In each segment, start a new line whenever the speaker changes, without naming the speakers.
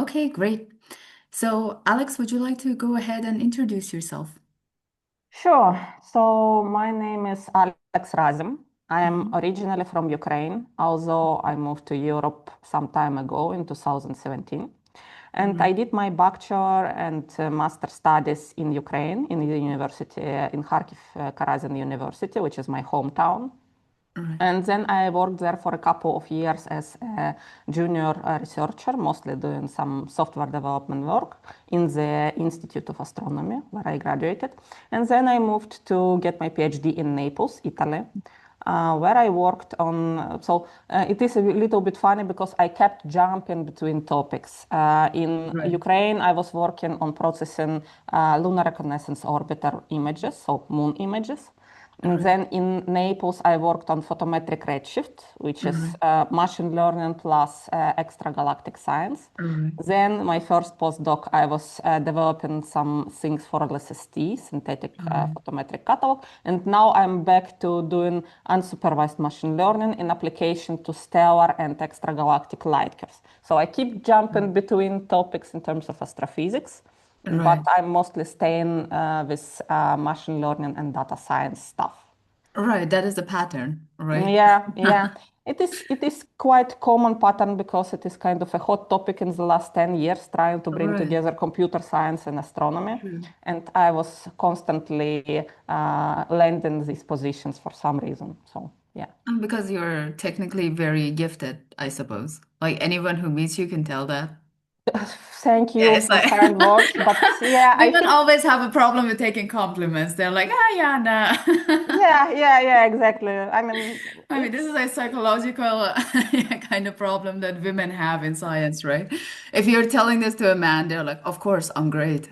Okay, great. So, Alex, would you like to go ahead and introduce yourself?
Sure. So my name is Alex Razim. I am
Mhm.
originally from Ukraine, although I moved to Europe some time ago in 2017. And I
Right,
did my bachelor and master studies in Ukraine, in the university, in Kharkiv, Karazin University, which is my hometown.
right,
And then I worked there for a couple of years as a junior researcher, mostly doing some software development work in the Institute of Astronomy, where I graduated. And then I moved to get my PhD in Naples, Italy, where I worked on. It is a little bit funny because I kept jumping between topics. In
right,
Ukraine, I was working on processing lunar reconnaissance orbiter images, so moon images. And
right,
then in Naples, I worked on photometric redshift, which is
right,
machine learning plus extragalactic science.
right,
Then my first postdoc, I was developing some things for LSST, synthetic
right,
photometric catalog. And now I'm back to doing unsupervised machine learning in application to stellar and extragalactic light curves. So I keep jumping between topics in terms of astrophysics, but
right,
I'm mostly staying with machine learning and data science stuff.
right. That is the pattern, right?
Yeah, yeah. It is quite common pattern because it is kind of a hot topic in the last 10 years, trying to bring
Right.
together computer science and astronomy.
True.
And I was constantly landing these positions for some reason. So yeah.
And because you're technically very gifted, I suppose. Like anyone who meets you can tell that.
Thank
Yeah,
you
it's
for
like
kind words, but yeah, I
women
think
always have a problem with taking compliments. They're like, ah, yeah, nah.
yeah, exactly. I mean,
I mean, this is
it's
a psychological yeah, kind of problem that women have in science, right? If you're telling this to a man, they're like, "Of course, I'm great."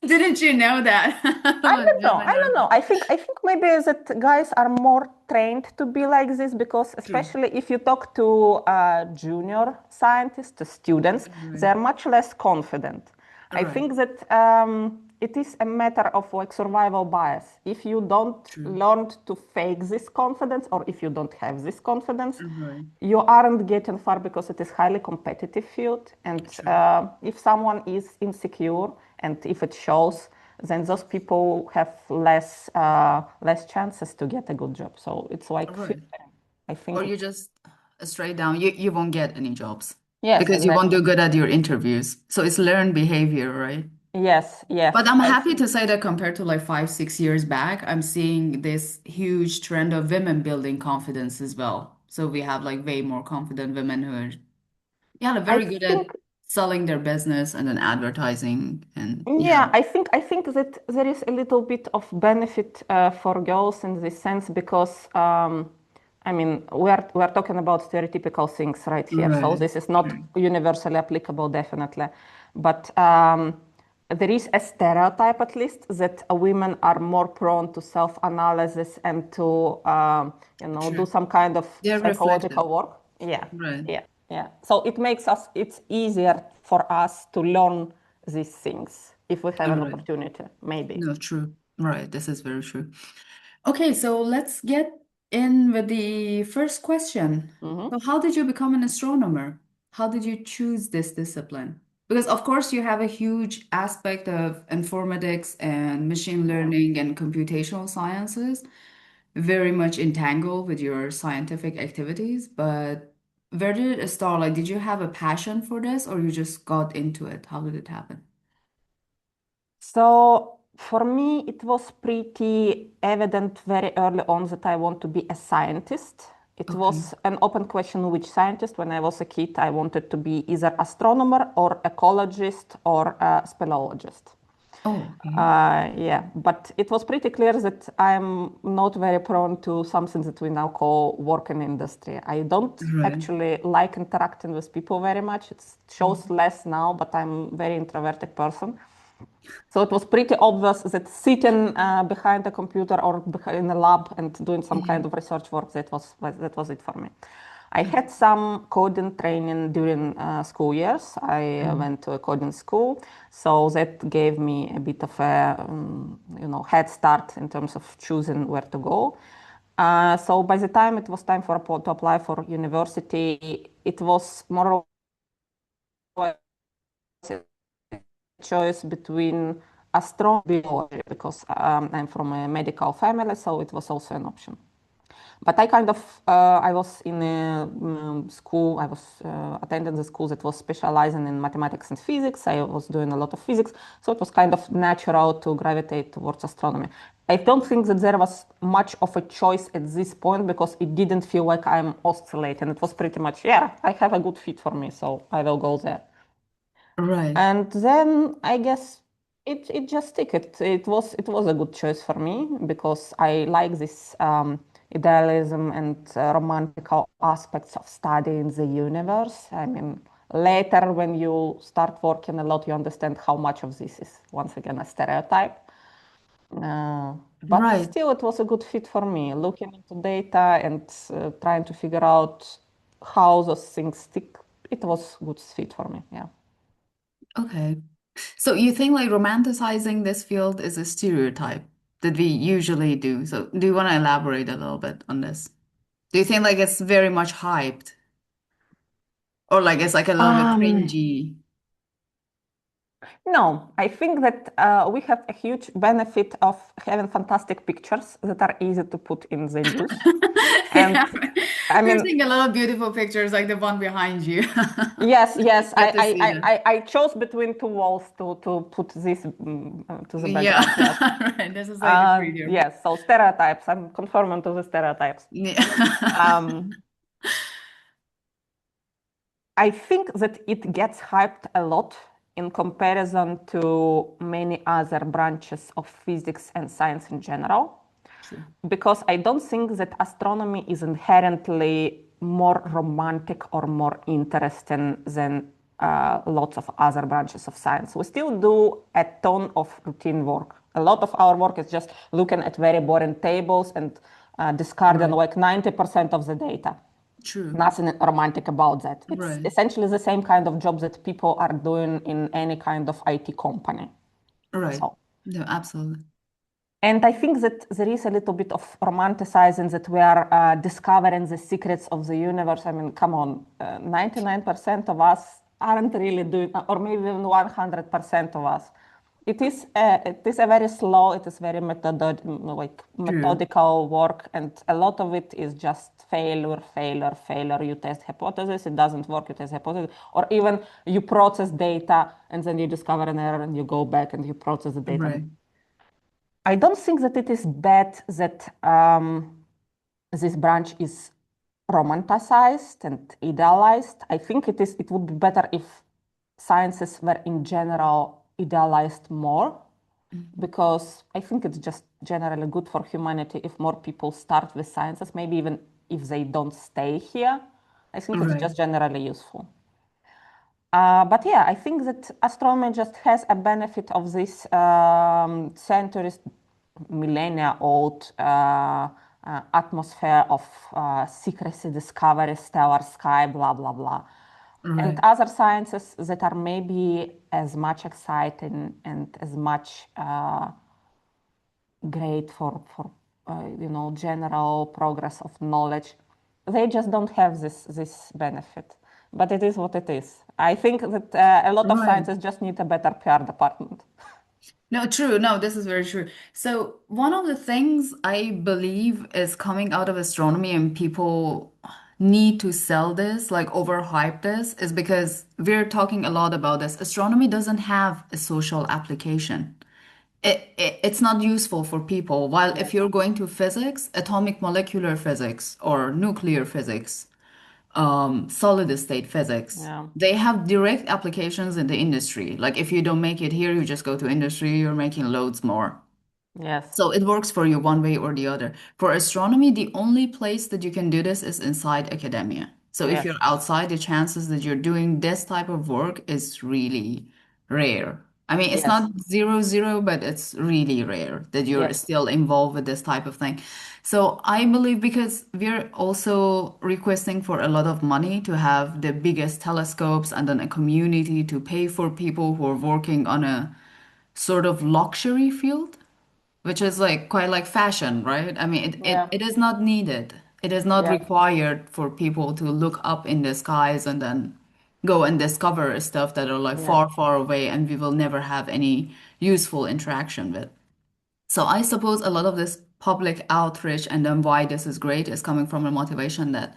Didn't you know that?
I
But
don't know. I
women are
don't know. I think maybe that guys are more trained to be like this because
true.
especially if you talk to junior scientists, to students, they
Right.
are much less confident. I
Right.
think that it is a matter of like survival bias. If you don't
True.
learn to fake this confidence, or if you don't have this confidence,
Right.
you aren't getting far because it is highly competitive field. And
True.
if someone is insecure and if it shows, then those people have less chances to get a good job. So it's like
Right.
filtering. I
Or
think
you just straight down, you won't get any jobs
yes,
because you won't
exactly.
do good at your interviews. So it's learned behavior, right?
Yes,
But
yes.
I'm
I
happy
think
to say that compared to like 5, 6 years back, I'm seeing this huge trend of women building confidence as well. So we have like way more confident women who are, yeah, they're
I
very good
think
at selling their business and then advertising. And yeah,
yeah, I think that there is a little bit of benefit for girls in this sense because I mean we are talking about stereotypical things right here, so
right.
this is not
True.
universally applicable definitely, but there is a stereotype at least that women are more prone to self-analysis and to do
True.
some kind of
They're reflective.
psychological work. Yeah,
Right.
yeah, yeah. So it's easier for us to learn these things if we have
All
an
right.
opportunity, maybe.
No, true. Right. This is very true. Okay, so let's get in with the first question.
Hmm.
So, how did you become an astronomer? How did you choose this discipline? Because, of course, you have a huge aspect of informatics and machine
Yeah.
learning and computational sciences, very much entangled with your scientific activities. But where did it start? Like, did you have a passion for this or you just got into it? How did it happen?
So for me, it was pretty evident very early on that I want to be a scientist. It
Okay.
was an open question which scientist. When I was a kid, I wanted to be either astronomer or ecologist or a speleologist.
Oh, okay.
Yeah, but it was pretty clear that I'm not very prone to something that we now call work in industry. I don't
Right.
actually like interacting with people very much. It shows less now, but I'm a very introverted person. So it was pretty obvious that sitting behind a computer or behind a lab and doing some kind
Yeah.
of research work, that was it for me. I had some coding training during school years. I went to a coding school, so that gave me a bit of a head start in terms of choosing where to go. So by the time it was time to apply for university, it was more or a choice between astronomy and biology because I'm from a medical family, so it was also an option. But I kind of, I was in a school, I was attending the school that was specializing in mathematics and physics. I was doing a lot of physics, so it was kind of natural to gravitate towards astronomy. I don't think that there was much of a choice at this point because it didn't feel like I'm oscillating. It was pretty much, yeah, I have a good fit for me, so I will go there.
Right.
And then I guess it just stick. It was a good choice for me because I like this idealism and romantical aspects of studying the universe. I mean, later when you start working a lot, you understand how much of this is once again a stereotype. But
Right.
still, it was a good fit for me. Looking into data and trying to figure out how those things stick, it was a good fit for me. Yeah.
Okay. So you think like romanticizing this field is a stereotype that we usually do. So do you want to elaborate a little bit on this? Do you think like it's very much hyped or like it's like a little bit
Um,
cringy?
no, I think that we have a huge benefit of having fantastic pictures that are easy to put in the news. And
Yeah.
I
We're
mean,
seeing a lot of beautiful pictures like the one behind you.
yes, yes,
Get to see that.
I chose between two walls to put this to the
Yeah.
background. Yes.
Right. This is like the freedom.
Yes, so stereotypes. I'm conforming to the stereotypes.
Yeah.
Um, I think that it gets hyped a lot in comparison to many other branches of physics and science in general,
True.
because I don't think that astronomy is inherently more romantic or more interesting than lots of other branches of science. We still do a ton of routine work. A lot of our work is just looking at very boring tables and discarding
Right.
like 90% of the data.
True.
Nothing romantic about that. It's
Right.
essentially the same kind of job that people are doing in any kind of IT company.
Right.
So,
No, absolutely.
and I think that there is a little bit of romanticizing that we are discovering the secrets of the universe. I mean, come on, 99% of us aren't really doing, or maybe even 100% of us. It is a very slow, it is very like
True.
methodical work, and a lot of it is just failure, failure, failure. You test hypothesis, it doesn't work. You test hypothesis, or even you process data and then you discover an error and you go back and you process the data.
Right.
I don't think that it is bad that this branch is romanticized and idealized. I think it would be better if sciences were in general idealized more,
Mhm.
because I think it's just generally good for humanity if more people start with sciences, maybe even if they don't stay here. I think it's
Right.
just generally useful. But yeah, I think that astronomy just has a benefit of this centuries, millennia old atmosphere of secrecy, discovery, stellar sky, blah, blah, blah. And
Right.
other sciences that are maybe as much exciting and as much great for general progress of knowledge. They just don't have this benefit, but it is what it is. I think that a lot of
Right.
sciences just need a better PR department.
No, true. No, this is very true. So, one of the things I believe is coming out of astronomy and people need to sell this, like overhype this, is because we're talking a lot about this. Astronomy doesn't have a social application. It's not useful for people. While if
Yes.
you're going to physics, atomic molecular physics or nuclear physics, solid state physics.
Yeah.
They have direct applications in the industry. Like if you don't make it here, you just go to industry, you're making loads more.
Yes.
So it works for you one way or the other. For astronomy, the only place that you can do this is inside academia. So if you're
Yes.
outside, the chances that you're doing this type of work is really rare. I mean, it's
Yes.
not zero zero, but it's really rare that you're
Yes.
still involved with this type of thing. So I believe because we're also requesting for a lot of money to have the biggest telescopes and then a community to pay for people who are working on a sort of luxury field, which is like quite like fashion, right? I mean,
Yeah.
it is not needed. It is not
Yeah.
required for people to look up in the skies and then. go and discover stuff that are like
Yes.
far, far away and we will never have any useful interaction with. So I suppose a lot of this public outreach and then why this is great is coming from a motivation that,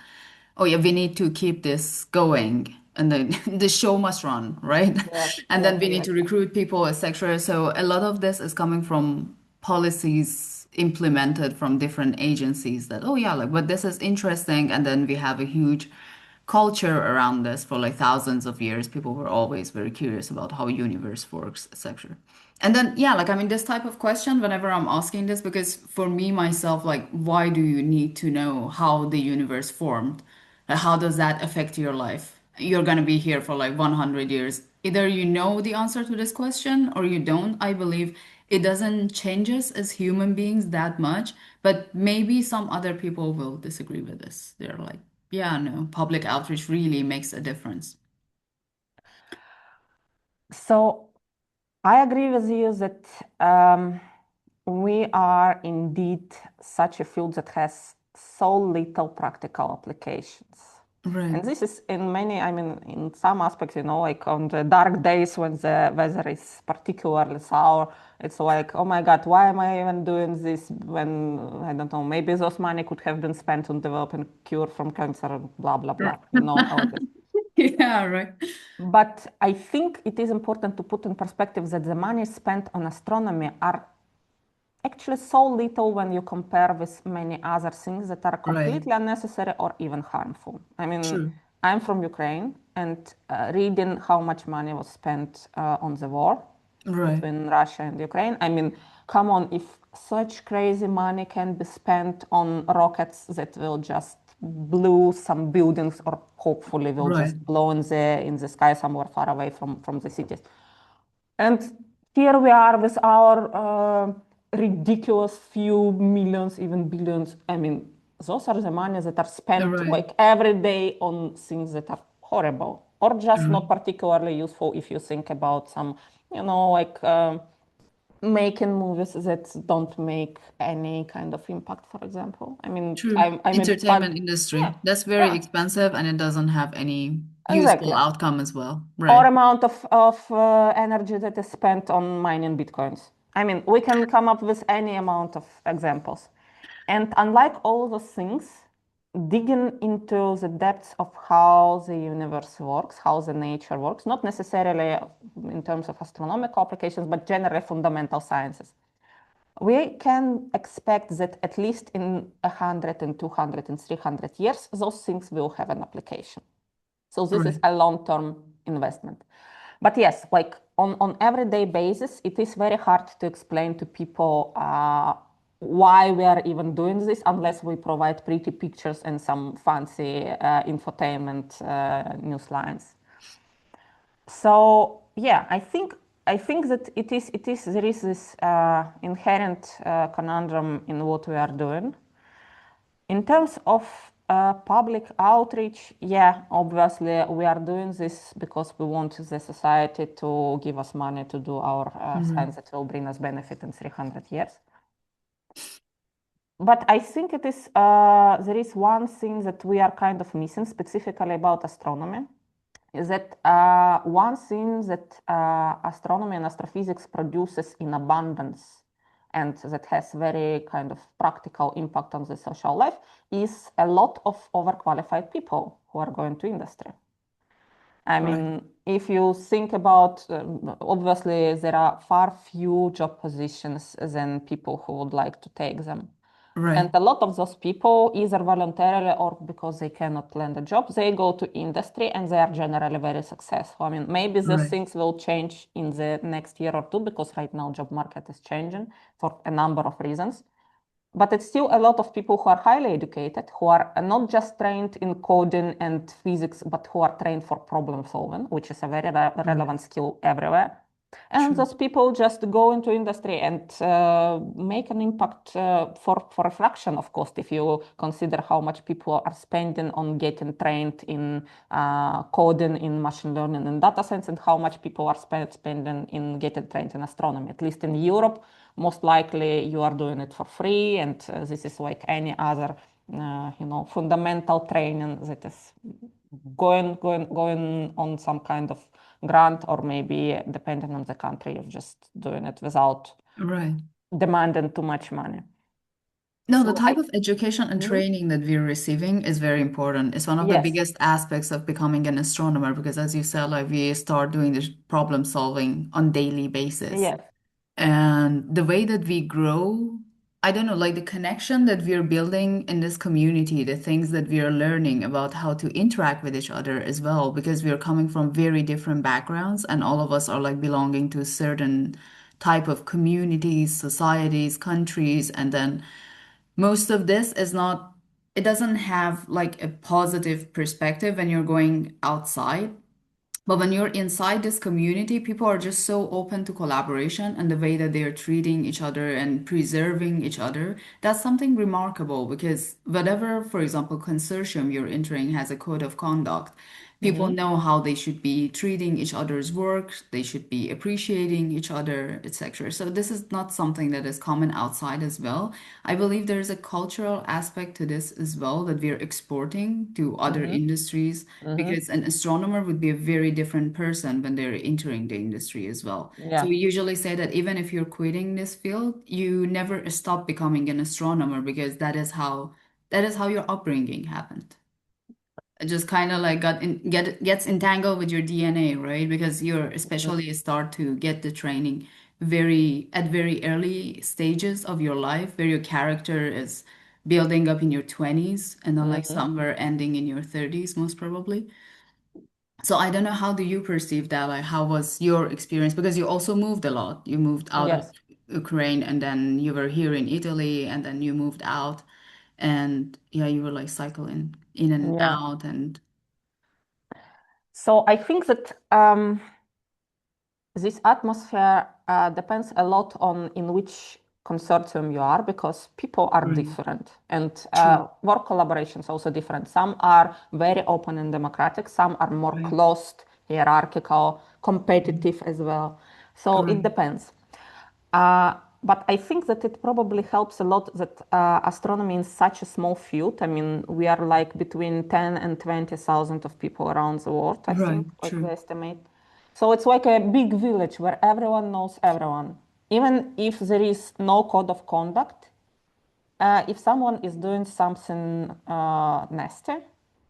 oh yeah, we need to keep this going and then the show must run, right?
Yes,
And
yes,
then we need to
exactly.
recruit people, etc. So a lot of this is coming from policies implemented from different agencies that, oh yeah, like, but this is interesting. And then we have a huge culture around this for like thousands of years. People were always very curious about how universe works, etc. And then, yeah, like, I mean, this type of question, whenever I'm asking this, because for me, myself, like, why do you need to know how the universe formed? How does that affect your life? You're going to be here for like 100 years. Either you know the answer to this question or you don't. I believe it doesn't change us as human beings that much, but maybe some other people will disagree with this. They're like, yeah, no, public outreach really makes a difference.
So I agree with you that um, we are indeed such a field that has so little practical applications.
Right.
And this is in many, I mean, in some aspects, you know, like on the dark days when the weather is particularly sour, it's like, oh my God, why am I even doing this when, I don't know, maybe those money could have been spent on developing cure from cancer and blah, blah, blah. You know how it is.
Yeah, right.
But I think it is important to put in perspective that the money spent on astronomy are actually so little when you compare with many other things that are
Right.
completely unnecessary or even harmful. I mean,
True.
I'm from Ukraine, and reading how much money was spent on the war
Right.
between Russia and Ukraine, I mean, come on, if such crazy money can be spent on rockets that will just blow some buildings or hopefully will
Right.
just blow in the sky somewhere far away from the cities. And here we are with our ridiculous few millions, even billions. I mean, those are the money that are spent
Right.
like every day on things that are horrible or just
Right.
not particularly useful if you think about some, you know, like making movies that don't make any kind of impact, for example. I mean,
True.
I'm a big fan.
Entertainment
Yeah,
industry. That's very
yeah,
expensive and it doesn't have any useful
exactly.
outcome as well.
Or
Right.
amount of energy that is spent on mining bitcoins. I mean, we can come up with any amount of examples. And unlike all those things, digging into the depths of how the universe works, how the nature works, not necessarily in terms of astronomical applications, but generally fundamental sciences, we can expect that at least in 100 and 200 and 300 years, those things will have an application. So this is
Right.
a long-term investment. But yes, like on everyday basis, it is very hard to explain to people why we are even doing this unless we provide pretty pictures and some fancy infotainment news lines. So yeah, I think that it is there is this inherent conundrum in what we are doing. In terms of public outreach, yeah, obviously we are doing this because we want the society to give us money to do our
Right.
science that will bring us benefit in 300 years. But I think there is one thing that we are kind of missing specifically about astronomy is that one thing that astronomy and astrophysics produces in abundance and that has very kind of practical impact on the social life is a lot of overqualified people who are going to industry. I
Right.
mean, if you think about, obviously, there are far few job positions than people who would like to take them.
Right.
And a lot of those people, either voluntarily or because they cannot land a job, they go to industry and they are generally very successful. I mean, maybe these
Right.
things will change in the next year or two because right now job market is changing for a number of reasons. But it's still a lot of people who are highly educated, who are not just trained in coding and physics, but who are trained for problem solving, which is a very
Right.
relevant skill everywhere. And
True.
those people just go into industry and make an impact for a fraction of cost if you consider how much people are spending on getting trained in coding, in machine learning and data science, and how much people are spending in getting trained in astronomy. At least in Europe, most likely you are doing it for free, and this is like any other fundamental training that is going on some kind of grant, or maybe depending on the country, you're just doing it without
Right.
demanding too much money.
No, the
So
type of education and
mhm,
training that we're receiving is very important. It's one of the
yes,
biggest aspects of becoming an astronomer because, as you said, like we start doing this problem solving on daily basis.
yes,
And the way that we grow, I don't know, like the connection that we're building in this community, the things that we are learning about how to interact with each other as well, because we are coming from very different backgrounds and all of us are like belonging to certain type of communities, societies, countries, and then most of this is not, it doesn't have like a positive perspective when you're going outside. But when you're inside this community, people are just so open to collaboration and the way that they are treating each other and preserving each other. That's something remarkable because whatever, for example, consortium you're entering has a code of conduct. People
hmm
know how they should be treating each other's work, they should be appreciating each other, etc. So this is not something that is common outside as well. I believe there's a cultural aspect to this as well that we're exporting to other
hmm
industries
hmm
because an astronomer would be a very different person when they're entering the industry as well. So
yeah,
we usually say that even if you're quitting this field, you never stop becoming an astronomer because that is how your upbringing happened. It just kind of like gets entangled with your DNA, right? Because you're
hmm
especially start to get the training very early stages of your life where your character is building up in your 20s and then like
hmm
somewhere ending in your 30s most probably. So I don't know, how do you perceive that? Like, how was your experience? Because you also moved a lot. You moved out of
yes,
Ukraine and then you were here in Italy and then you moved out and yeah, you were like cycling in and
yeah.
out and
So I think that this atmosphere depends a lot on in which consortium you are, because people are
right.
different and
True.
work collaboration is also different. Some are very open and democratic, some are more
Right.
closed, hierarchical,
Mhm.
competitive as well. So it
Right.
depends. But I think that it probably helps a lot that astronomy is such a small field. I mean, we are like between 10 and 20,000 of people around the world, I
Right.
think, like we
True.
estimate. So it's like a big village where everyone knows everyone. Even if there is no code of conduct, if someone is doing something nasty,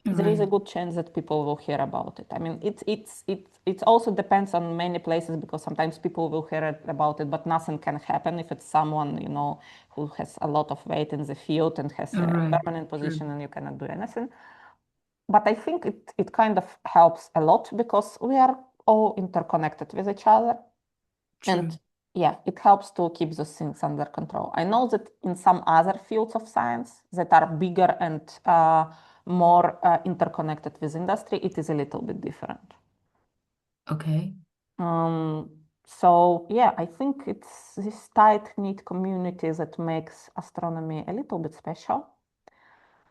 there is a
Right.
good chance that people will hear about it. I mean, it also depends on many places, because sometimes people will hear about it, but nothing can happen if it's someone, who has a lot of weight in the field and has a
Right.
permanent
True.
position and you cannot do anything. But I think it kind of helps a lot because we are all interconnected with each other.
True.
And yeah, it helps to keep those things under control. I know that in some other fields of science that are bigger and more interconnected with industry, it is a little bit different.
Okay.
Um, so yeah, I think it's this tight-knit community that makes astronomy a little bit special.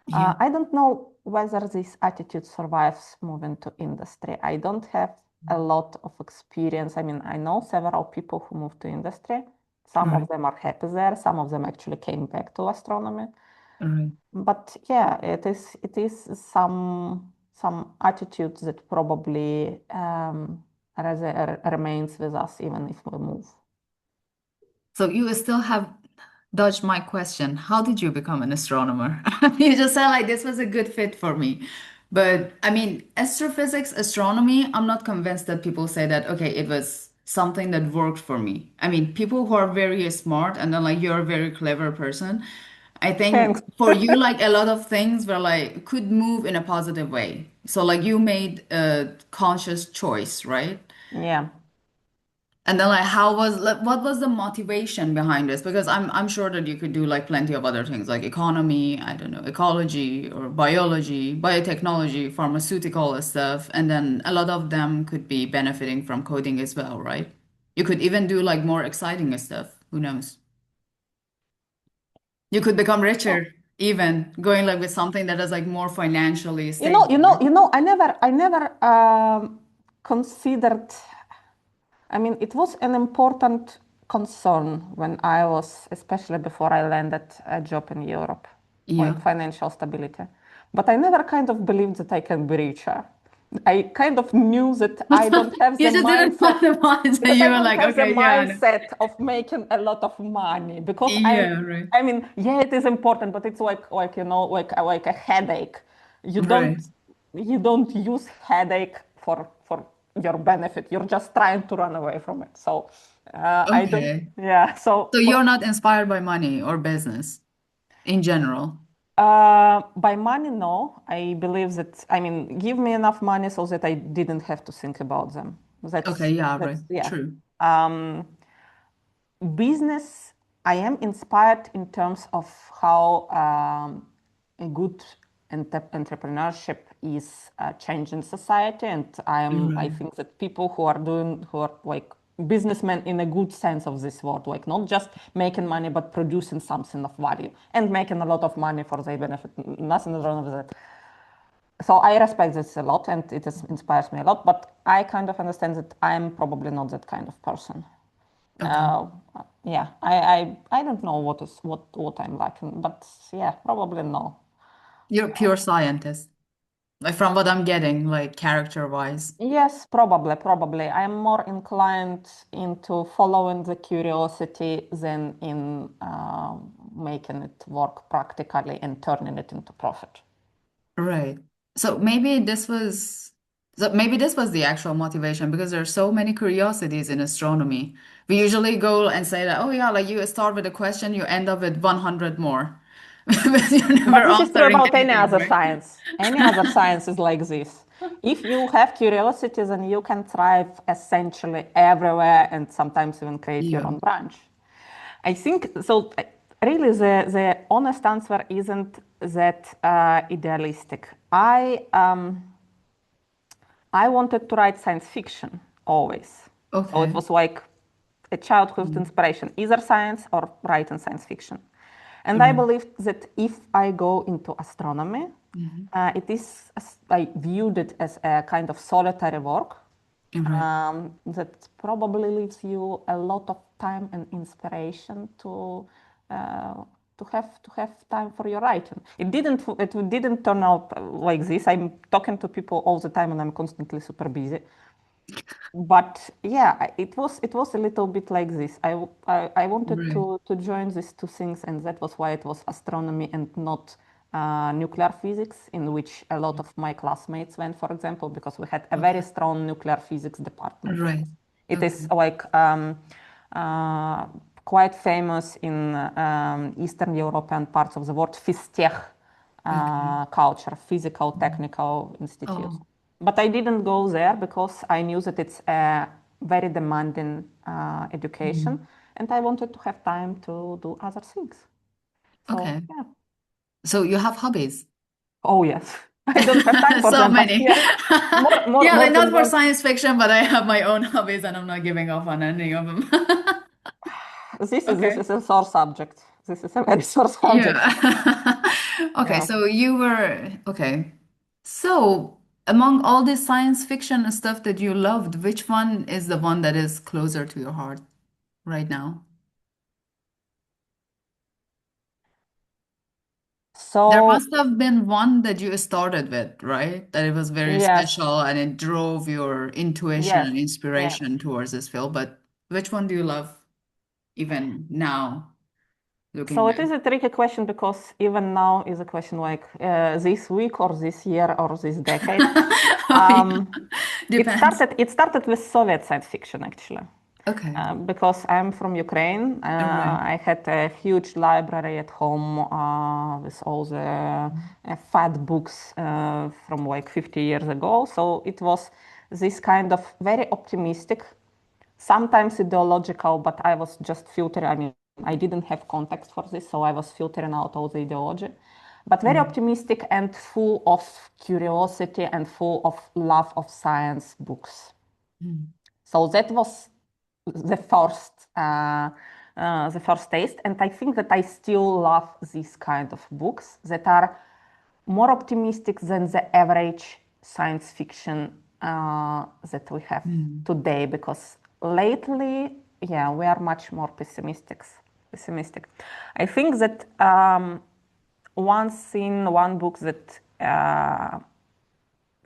Yeah.
I don't know whether this attitude survives moving to industry. I don't have a lot of experience. I mean, I know several people who moved to industry. Some of
Right.
them are happy there. Some of them actually came back to astronomy.
Right.
But yeah, it is some attitude that probably remains with us even if we move.
So you still have dodged my question. How did you become an astronomer? You just said like this was a good fit for me. But I mean, astrophysics, astronomy, I'm not convinced that people say that, okay, it was something that worked for me. I mean, people who are very smart and then like you're a very clever person. I think
Thanks.
for you, like a lot of things were like could move in a positive way. So like you made a conscious choice, right?
Yeah.
And then like how was like what was the motivation behind this? Because I'm sure that you could do like plenty of other things like economy, I don't know, ecology or biology, biotechnology, pharmaceutical stuff, and then a lot of them could be benefiting from coding as well, right? You could even do like more exciting stuff. Who knows? You could become richer even going like with something that is like more financially
You know,
stable,
you know,
right?
you know, I never considered. I mean, it was an important concern when I was, especially before I landed a job in Europe, like
Yeah.
financial stability. but I never kind of believed that I can be richer. I kind of knew that I don't have the
You just didn't
mindset
find the ones that
that
you
I
were
don't
like,
have the
okay, yeah, I know.
mindset of making a lot of money because
Yeah, right.
I mean, yeah, it is important, but it's like like a headache. You don't
Right.
you don't use headache for your benefit. You're just trying to run away from it. So I don't.
Okay.
Yeah. So
So
for
you're not inspired by money or business in general.
by money, no. I believe that, I mean, give me enough money so that I didn't have to think about them.
Okay, yeah, right.
Yeah.
True.
Um, business, I am inspired in terms of how a good entrepreneurship is changing society, and I
Right.
think that people who are like businessmen in a good sense of this word, like not just making money but producing something of value and making a lot of money for their benefit. Nothing is wrong with that. So I respect this a lot, and inspires me a lot. But I kind of understand that I'm probably not that kind of person.
Okay.
Uh, yeah, I don't know what I'm lacking, but yeah, probably no.
You're a pure scientist. Like from what I'm getting, like character wise.
Yes, probably. I'm more inclined into following the curiosity than in making it work practically and turning it into profit.
Right. So maybe this was maybe this was the actual motivation because there are so many curiosities in astronomy. We usually go and say that, oh yeah, like you start with a question, you end up with 100 more. But you're
But
never
this is true
answering
about any
anything,
other
right?
science. Any other science is like this. If you have curiosity, then you can thrive essentially everywhere and sometimes even create your
Yeah.
own branch. I think so. Really, the honest answer isn't that idealistic. I wanted to write science fiction always. So it
Okay.
was like a childhood
Mm.
inspiration, either science or writing science fiction. And I
Right.
believed that if I go into astronomy,
Hmm.
I viewed it as a kind of solitary work
Right.
that probably leaves you a lot of time and inspiration uh, to have time for your writing. It didn't turn out like this. I'm talking to people all the time, and I'm constantly super busy. But yeah, it was a little bit like this. I wanted
Right.
to join these two things, and that was why it was astronomy and not nuclear physics, in which a lot of my classmates went, for example, because we had a very
Okay.
strong nuclear physics department.
Right.
It is
Okay.
like uh, quite famous in Eastern European parts of the world, FISTech
Okay.
culture, physical,
Mm.
technical institutes.
Oh.
But I didn't go there because I knew that it's a very demanding education,
Mm.
and I wanted to have time to do other things. So,
Okay.
yeah.
So you have hobbies?
Oh, yes. I don't have time for
So
them, but
many.
yes,
Yeah,
more
like not
than
for
one.
science fiction, but I have my own hobbies and I'm not giving up on any of them.
This
Okay.
is a sore subject. This is a very sore subject.
Yeah. Okay,
Yeah.
so you were okay. So among all this science fiction stuff that you loved, which one is the one that is closer to your heart right now? There must
So,
have been one that you started with, right? That it was very
yes,
special and it drove your intuition
yes,
and
yes.
inspiration towards this field. But which one do you love even now, looking
So it
back?
is a tricky question because even now is a question like this week or this year or this decade.
Oh, yeah.
Um,
Depends.
it started with Soviet science fiction actually.
Okay.
Because I'm from Ukraine,
All right.
I had a huge library at home with all the fat books from like 50 years ago. So it was this kind of very optimistic, sometimes ideological, but I was just filtering. I mean, I didn't have context for this, so I was filtering out all the ideology. But very
Right.
optimistic and full of curiosity and full of love of science books.
Mm.
So that was the first the first taste, and I think that I still love these kind of books that are more optimistic than the average science fiction that we have
Mm.
today. Because lately, yeah, we are much more pessimistic. Pessimistic. I think that one scene, one book that uh,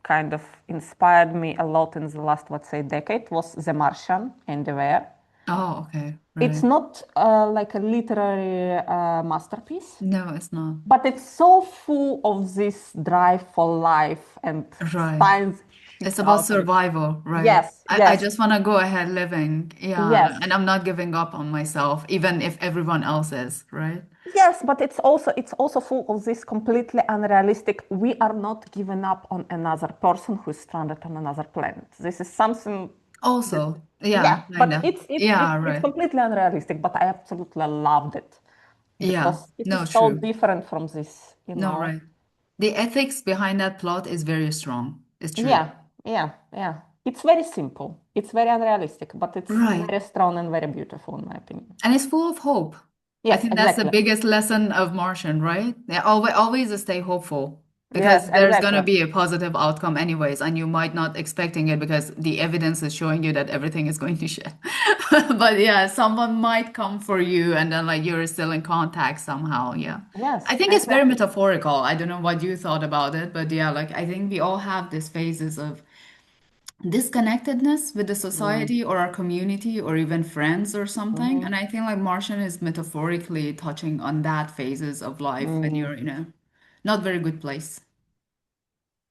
kind of inspired me a lot in the last, let's say, decade was The Martian and The Where.
Oh, okay.
It's
Right.
not like a literary masterpiece,
No, it's not.
but it's so full of this drive for life and
Right.
scientific
It's about
out of it.
survival, right?
Yes,
I
yes,
just want to go ahead living. Yeah.
yes.
And I'm not giving up on myself, even if everyone else is, right?
Yes, but it's also full of this completely unrealistic. We are not giving up on another person who's stranded on another planet. This is something that,
Also,
yeah,
yeah, kind
but
of.
it's
Yeah,
it's
right.
completely unrealistic. But I absolutely loved it
Yeah.
because it is
No,
so
true.
different from this,
No, right. The ethics behind that plot is very strong. It's true.
Yeah, yeah, yeah. It's very simple. It's very unrealistic, but it's
Right.
very strong and very beautiful, in my opinion.
And it's full of hope. I
Yes,
think that's the
exactly.
biggest lesson of Martian, right? Yeah, always stay hopeful because
Yes,
there's gonna
exactly.
be a positive outcome anyways, and you might not expecting it because the evidence is showing you that everything is going to shit. But yeah, someone might come for you, and then like you're still in contact somehow. Yeah, I
Yes,
think it's very
exactly.
metaphorical. I don't know what you thought about it, but yeah, like I think we all have these phases of disconnectedness with the
Mm,
society or our community or even friends or something.
mhm,
And I think like Martian is metaphorically touching on that phases of life when
mm.
you're in a not very good place.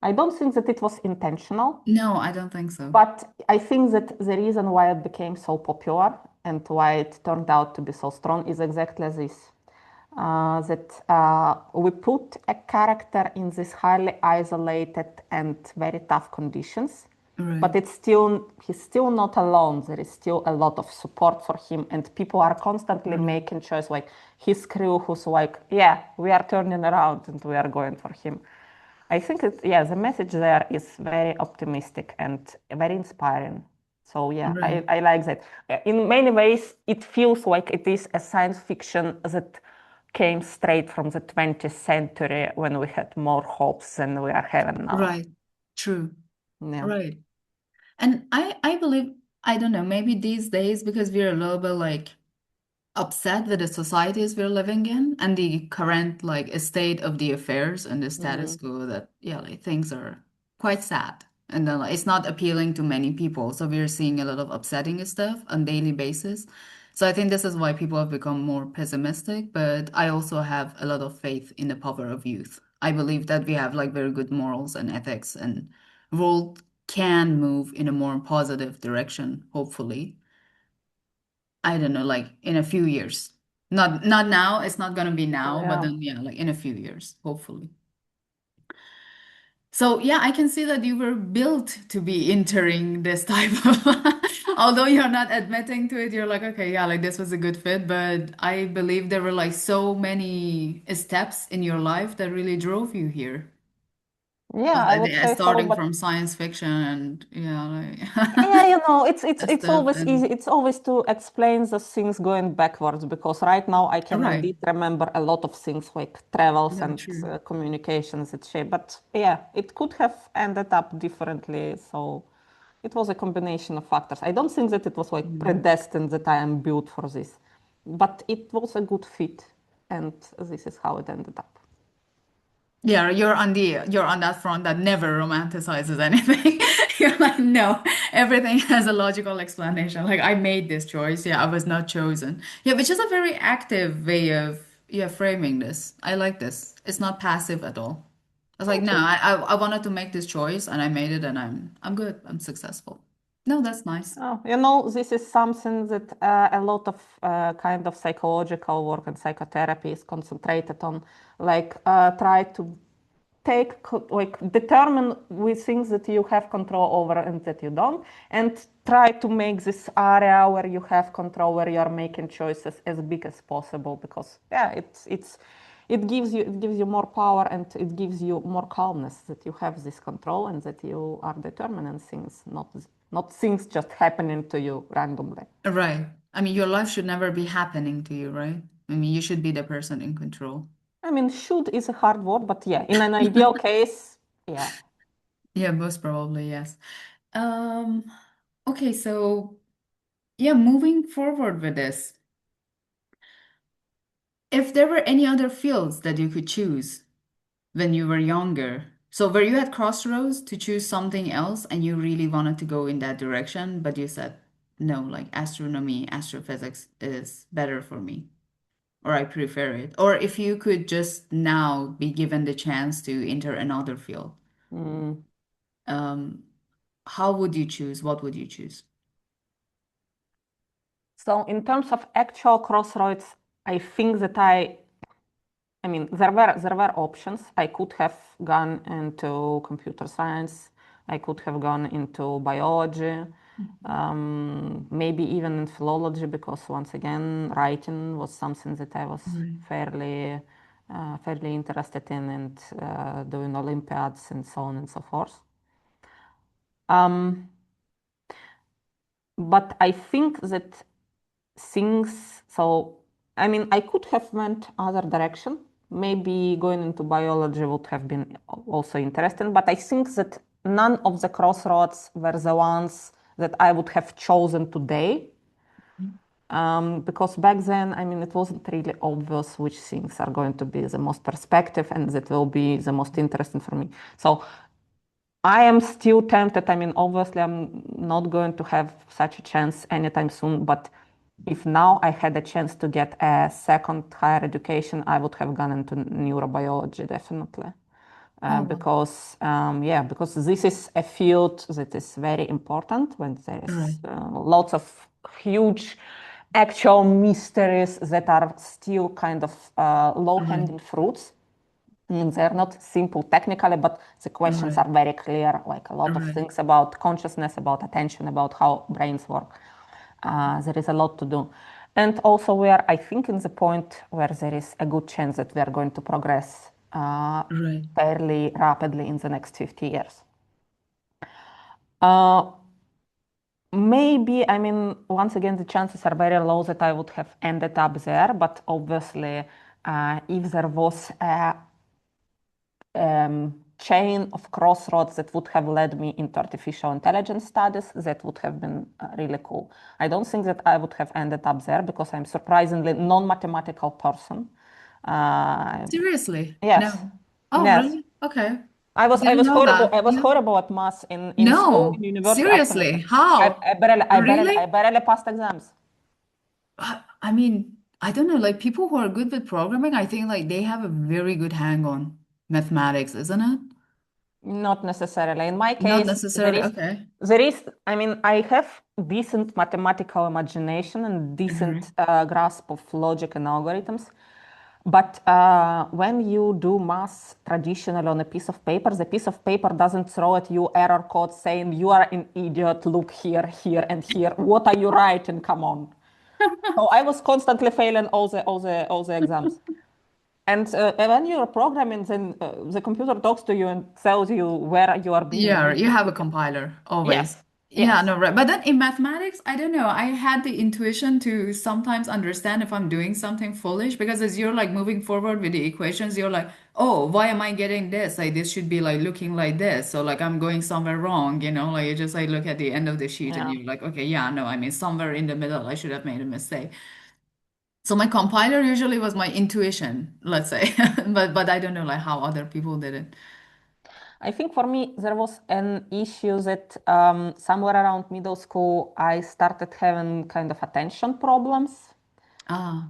I don't think that it was intentional,
No, I don't think so.
but I think that the reason why it became so popular and why it turned out to be so strong is exactly this. That we put a character in these highly isolated and very tough conditions,
Right,
but he's still not alone. There is still a lot of support for him, and people are constantly
right,
making choice like his crew, who's like, yeah, we are turning around and we are going for him. I think yeah, the message there is very optimistic and very inspiring. So yeah,
right,
I like that. In many ways, it feels like it is a science fiction that came straight from the 20th century when we had more hopes than we are having now.
right. True.
Yeah.
Right. And I believe, I don't know, maybe these days because we're a little bit like upset with the societies we're living in and the current like state of the affairs and the status
Mm.
quo that yeah like things are quite sad and then like, it's not appealing to many people so we're seeing a lot of upsetting stuff on daily basis so I think this is why people have become more pessimistic but I also have a lot of faith in the power of youth. I believe that we have like very good morals and ethics and world can move in a more positive direction hopefully. I don't know, like in a few years. Not now, it's not gonna be now, but
Yeah.
then yeah, like in a few years, hopefully. So yeah, I can see that you were built to be entering this type of although you're not admitting to it, you're like, okay, yeah, like this was a good fit, but I believe there were like so many steps in your life that really drove you here.
Yeah, I would say so,
Starting
but
from science fiction and yeah,
yeah,
like
it's
stuff
always easy.
and
It's always to explain the things going backwards because right now I can
right.
indeed remember a lot of things like travels
No,
and
true.
communications and shit. But yeah, it could have ended up differently. So it was a combination of factors. I don't think that it was like
Mm.
predestined that I am built for this, but it was a good fit, and this is how it ended up.
Yeah, you're on that front that never romanticizes anything. You're like, no, everything has a logical explanation. Like I made this choice. Yeah, I was not chosen. Yeah, which is a very active way of yeah framing this. I like this. It's not passive at all. I was like,
Thank
no,
you.
I wanted to make this choice and I made it and I'm good. I'm successful. No, that's nice.
Oh, this is something that a lot of kind of psychological work and psychotherapy is concentrated on, like try to like determine with things that you have control over and that you don't, and try to make this area where you have control, where you are making choices as big as possible, because yeah, it gives you more power and it gives you more calmness that you have this control and that you are determining things, not things just happening to you randomly.
Right. I mean, your life should never be happening to you, right? I mean, you should be the person in control.
I mean, should is a hard word, but yeah, in an ideal case, yeah.
Yeah, most probably, yes. Um, okay, so yeah, moving forward with this, if there were any other fields that you could choose, when you were younger. So were you at crossroads to choose something else and you really wanted to go in that direction, but you said, no, like astronomy, astrophysics is better for me, or I prefer it. Or if you could just now be given the chance to enter another field,
Mm.
um, how would you choose? What would you choose?
So in terms of actual crossroads, I think that I mean, there were options. I could have gone into computer science. I could have gone into biology, maybe even in philology, because once again, writing was something that I was
Right.
fairly interested in, and doing Olympiads and so on and so forth. Um, but I think that things, so I mean, I could have went other direction. Maybe going into biology would have been also interesting, but I think that none of the crossroads were the ones that I would have chosen today. Because back then, I mean, it wasn't really obvious which things are going to be the most perspective and that will be the most interesting for me. So I am still tempted. I mean, obviously, I'm not going to have such a chance anytime soon. But if now I had a chance to get a second higher education, I would have gone into neurobiology, definitely.
Oh, wow.
Because, yeah, because this is a field that is very important when there
Right.
is lots of huge actual mysteries that are still kind of
Right.
low-hanging fruits. They're not simple technically, but the questions
Right.
are very clear, like a lot of
Right.
things about consciousness, about attention, about how brains work. There is a lot to do. And also, we are, I think, in the point where there is a good chance that we are going to progress
Right.
fairly rapidly in the next 50 years. Uh, Maybe, I mean, once again, the chances are very low that I would have ended up there, but obviously, if there was a chain of crossroads that would have led me into artificial intelligence studies, that would have been really cool. I don't think that I would have ended up there because I'm surprisingly non-mathematical person. Uh,
Seriously?
yes,
No. Oh,
yes.
really? Okay.
I
Didn't
was
know
horrible.
that.
I was
Yeah.
horrible at math in school, in
No.
university. Absolutely.
Seriously. How?
I
Really?
barely passed exams.
I mean, I don't know, like people who are good with programming, I think like they have a very good hang on mathematics, isn't it?
Not necessarily. In my
Not
case,
necessarily. Okay.
I mean, I have decent mathematical imagination and
Right.
decent grasp of logic and algorithms. But when you do math traditionally on a piece of paper, the piece of paper doesn't throw at you error code saying, you are an idiot, look here, here, and here. What are you writing? Come on. So I was constantly failing all the exams. And when you're programming, then the computer talks to you and tells you where you are being
Yeah,
really
you have a
stupid.
compiler
Yes,
always. Yeah,
yes.
no, right. But then in mathematics, I don't know. I had the intuition to sometimes understand if I'm doing something foolish because as you're like moving forward with the equations, you're like, oh, why am I getting this? Like this should be like looking like this. So like I'm going somewhere wrong, you know, like you just like look at the end of the sheet and
Yeah.
you're like, okay, yeah, no, I mean somewhere in the middle I should have made a mistake. So my compiler usually was my intuition, let's say. But I don't know like how other people did it.
I think for me, there was an issue that somewhere around middle school, I started having kind of attention problems.
Ah,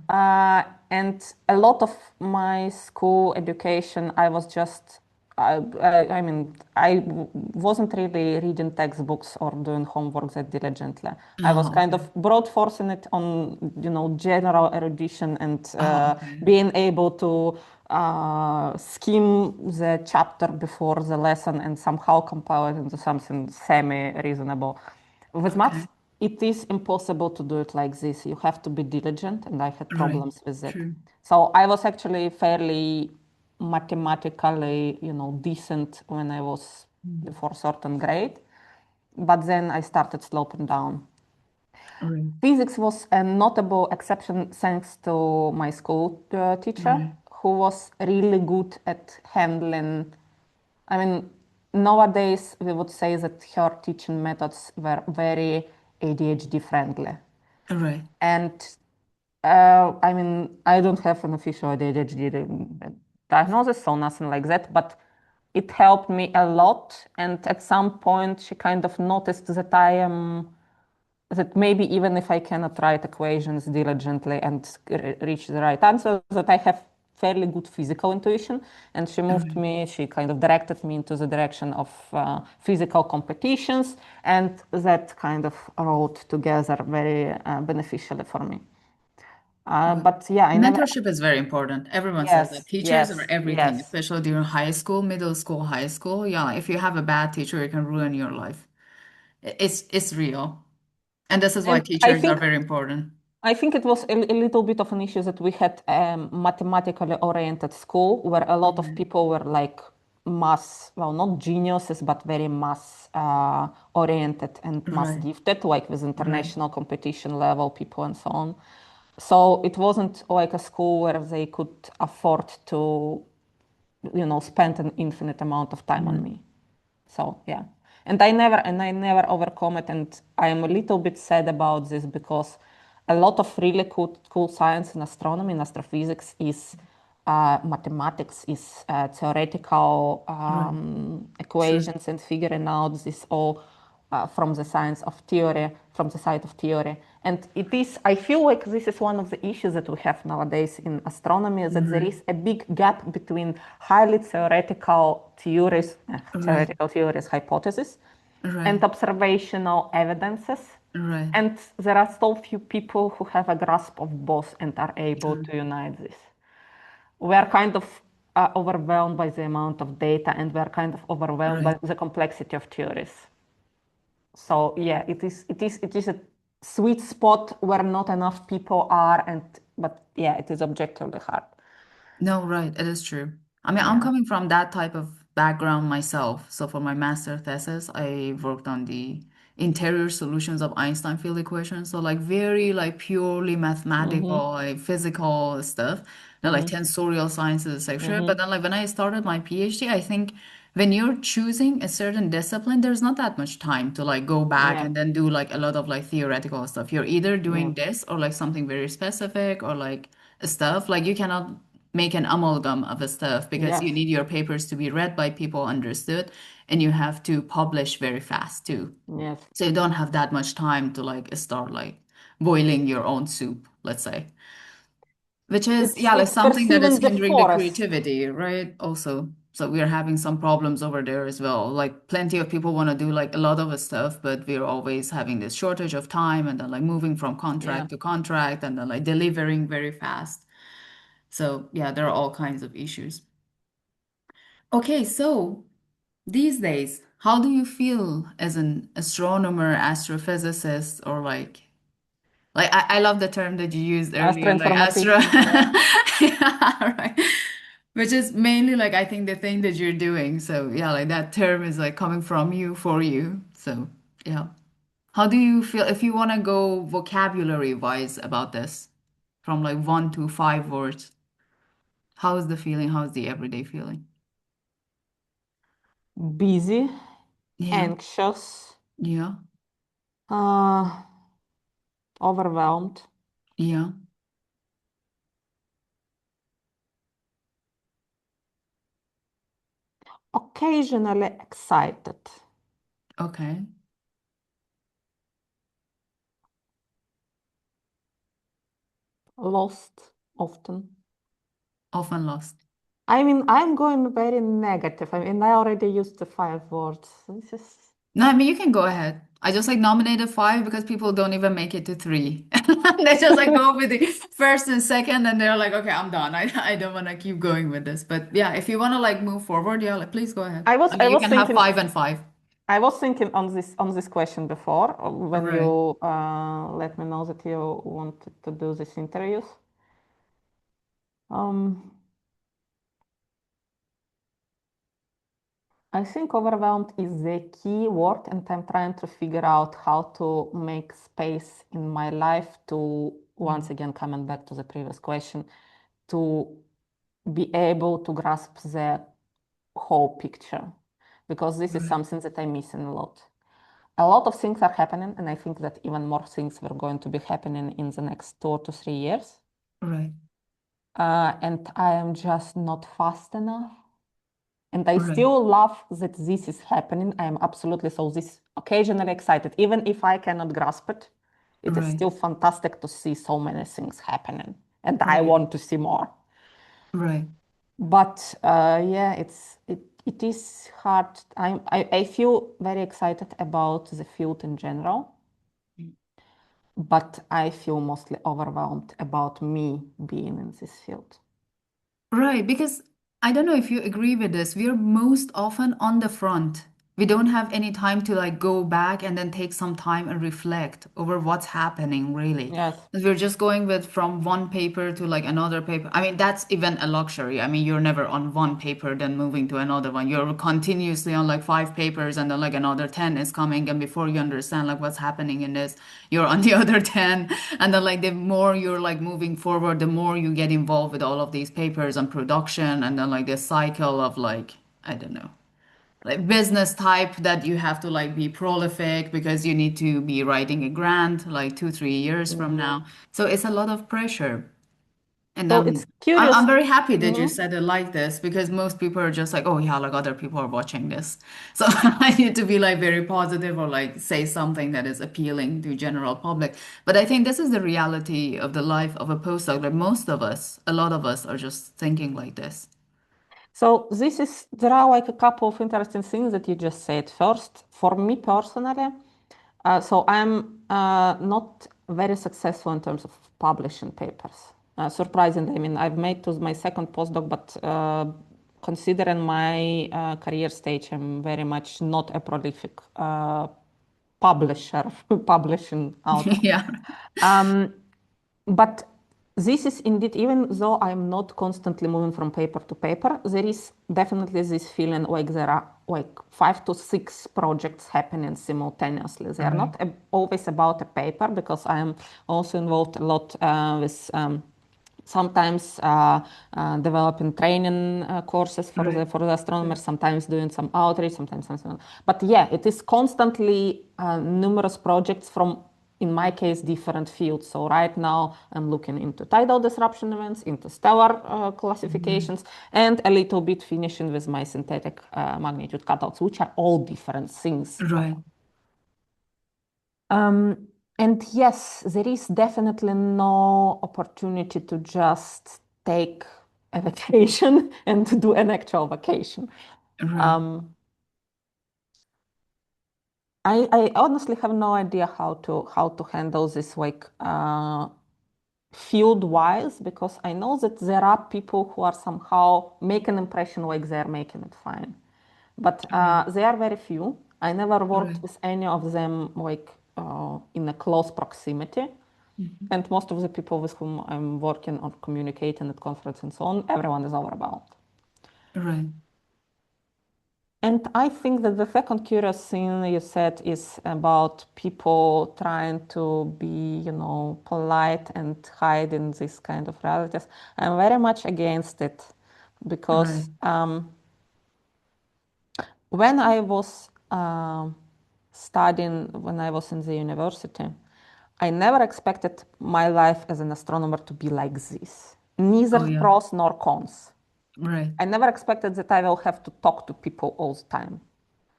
And a lot of my school education, I was just, I mean, wasn't really reading textbooks or doing homework that diligently. I was
oh,
kind
okay.
of broad forcing it on, general erudition and
Oh, okay.
being able to skim the chapter before the lesson and somehow compile it into something semi-reasonable. With
Okay.
maths, it is impossible to do it like this. You have to be diligent, and I had
Right.
problems with it.
True.
So I was actually fairly mathematically, decent when I was
Mm.
before certain grade, but then I started sloping down.
Right.
Physics was a notable exception thanks to my school teacher,
Right.
who was really good at handling. I mean, nowadays we would say that her teaching methods were very ADHD friendly.
Right.
And I mean, I don't have an official ADHD diagnosis, so nothing like that. But it helped me a lot. And at some point, she kind of noticed that I am that maybe even if I cannot write equations diligently and reach the right answer, that I have fairly good physical intuition. And
Right.
she kind of directed me into the direction of physical competitions, and that kind of rolled together very beneficially for me.
Right.
But yeah, I never,
Mentorship is very important. Everyone says that
yes,
teachers are
yes,
everything,
yes.
especially during high school, middle school, high school. Yeah, if you have a bad teacher, it can ruin your life. It's real. And this is why
And I
teachers are
think
very important.
I think it was a little bit of an issue that we had a mathematically oriented school where a lot of
Right.
people were like mass, well, not geniuses, but very mass oriented and mass
Right.
gifted, like with
Right.
international competition level people and so on. So it wasn't like a school where they could afford to, spend an infinite amount of time on
Right.
me. So yeah, and I never overcome it, and I am a little bit sad about this because a lot of really cool science in astronomy and astrophysics is mathematics, is theoretical
Right. True.
equations and figuring out this all from the science of theory, from the side of theory. And it is, I feel like this is one of the issues that we have nowadays in astronomy, is that there
Right.
is a big gap between highly
Right.
theoretical theories, hypotheses,
Right.
and observational evidences.
Right.
And there are so few people who have a grasp of both and are able
True.
to unite this. We are kind of overwhelmed by the amount of data, and we are kind of overwhelmed
Right.
by the complexity of theories. So yeah, it is a sweet spot where not enough people are, and but yeah, it is objectively hard.
No, right. It is true. I mean, I'm
Yeah.
coming from that type of background myself. So for my master thesis, I worked on the interior solutions of Einstein field equations. So like very like purely
Mm-hmm.
mathematical, like physical stuff, like
Mm-hmm.
tensorial sciences, etc. But
Mm-hmm.
then like when I started my PhD, I think when you're choosing a certain discipline, there's not that much time to like go back
Yeah.
and then do like a lot of like theoretical stuff. You're either
Yeah.
doing this or like something very specific or like stuff. Like you cannot make an amalgam of a stuff because you
Yes.
need your papers to be read by people, understood, and you have to publish very fast too.
Yes.
So you don't have that much time to like start like boiling your own soup, let's say. Which is, yeah, like
It's
something that is
perceiving the
hindering the
forest.
creativity, right? Also. So we are having some problems over there as well. Like plenty of people want to do like a lot of stuff, but we're always having this shortage of time and then like moving from
Yeah.
contract to contract and then like delivering very fast. So yeah, there are all kinds of issues. Okay, so these days, how do you feel as an astronomer, astrophysicist, or like I love the term that you used earlier, like astro,
Astroinformatician. Yeah.
yeah, right. Which is mainly like I think the thing that you're doing. So yeah, like that term is like coming from you for you. So yeah. How do you feel if you want to go vocabulary wise about this from like 1 to 5 words? How's the feeling? How's the everyday feeling?
Busy,
Yeah.
anxious,
Yeah.
uh, overwhelmed,
Yeah.
occasionally excited,
Okay.
lost often.
Often lost.
I mean, I'm going very negative. I mean, I already used the 5 words. It's just,
No, I mean you can go ahead. I just like nominated five because people don't even make it to three. They just like go with the first and second, and they're like, okay, I'm done. I don't want to keep going with this. But yeah, if you want to like move forward, yeah, like please go ahead. I
I
mean, you
was
can have
thinking,
five and five.
I was thinking on this question before when
Right.
you let me know that you wanted to do this interviews. Um, I think overwhelmed is the key word, and I'm trying to figure out how to make space in my life to, once
Mm.
again, coming back to the previous question, to be able to grasp the whole picture, because this is
Right.
something that I'm missing a lot. A lot of things are happening, and I think that even more things were going to be happening in the next 2 to 3 years.
Right.
and I am just not fast enough. And I
Right,
still love that this is happening. I am absolutely so this occasionally excited. Even if I cannot grasp it, it is
right,
still fantastic to see so many things happening. And I
right,
want to see more.
right.
But yeah, it is hard. I feel very excited about the field in general, but I feel mostly overwhelmed about me being in this field.
Right, because I don't know if you agree with this. We're most often on the front. We don't have any time to like go back and then take some time and reflect over what's happening, really.
Yes.
We're just going with from one paper to like another paper. I mean, that's even a luxury. I mean, you're never on one paper then moving to another one. You're continuously on like five papers and then like another 10 is coming. And before you understand like what's happening in this, you're on the other 10. And then like the more you're like moving forward, the more you get involved with all of these papers and production. And then like this cycle of like, I don't know, like business type that you have to like be prolific because you need to be writing a grant like 2, 3 years from
Mhm.
now. So it's a lot of pressure. And
So it's
I'm
curious.
very happy that you
Mhm.
said it like this because most people are just like, oh yeah, like other people are watching this. So I need to be like very positive or like say something that is appealing to general public. But I think this is the reality of the life of a postdoc. Like most of us, a lot of us are just thinking like this.
So there are like a couple of interesting things that you just said. First, for me personally, so I'm not very successful in terms of publishing papers. Surprisingly, I mean, I've made to my second postdoc, but considering my career stage, I'm very much not a prolific publisher, publishing author.
Yeah,
Um, but this is indeed, even though I'm not constantly moving from paper to paper, there is definitely this feeling like there are like 5 to 6 projects happening simultaneously. They are
right,
not always about a paper because I am also involved a lot with sometimes developing training courses
right,
for the astronomers, sometimes doing some outreach, sometimes something. But yeah, it is constantly numerous projects from, in my case, different fields. So right now I'm looking into tidal disruption events, into stellar
right,
classifications, and a little bit finishing with my synthetic magnitude cutouts, which are all different things.
right,
Um, and yes, there is definitely no opportunity to just take a vacation and to do an actual vacation.
right,
Um, I honestly have no idea how to handle this like field wise because I know that there are people who are somehow make an impression like they're making it fine, but
right,
they are very few. I never
right.
worked with any of them like in a close proximity.
Mhm.
And most of the people with whom I'm working or communicating at conference and so on, everyone is overwhelmed.
Right,
And I think that the second curious thing you said is about people trying to be, polite and hide in this kind of realities. I'm very much against it
right,
because when I was studying, when I was in the university, I never expected my life as an astronomer to be like this. Neither
oh yeah,
pros nor cons.
right,
I never expected that I will have to talk to people all the time.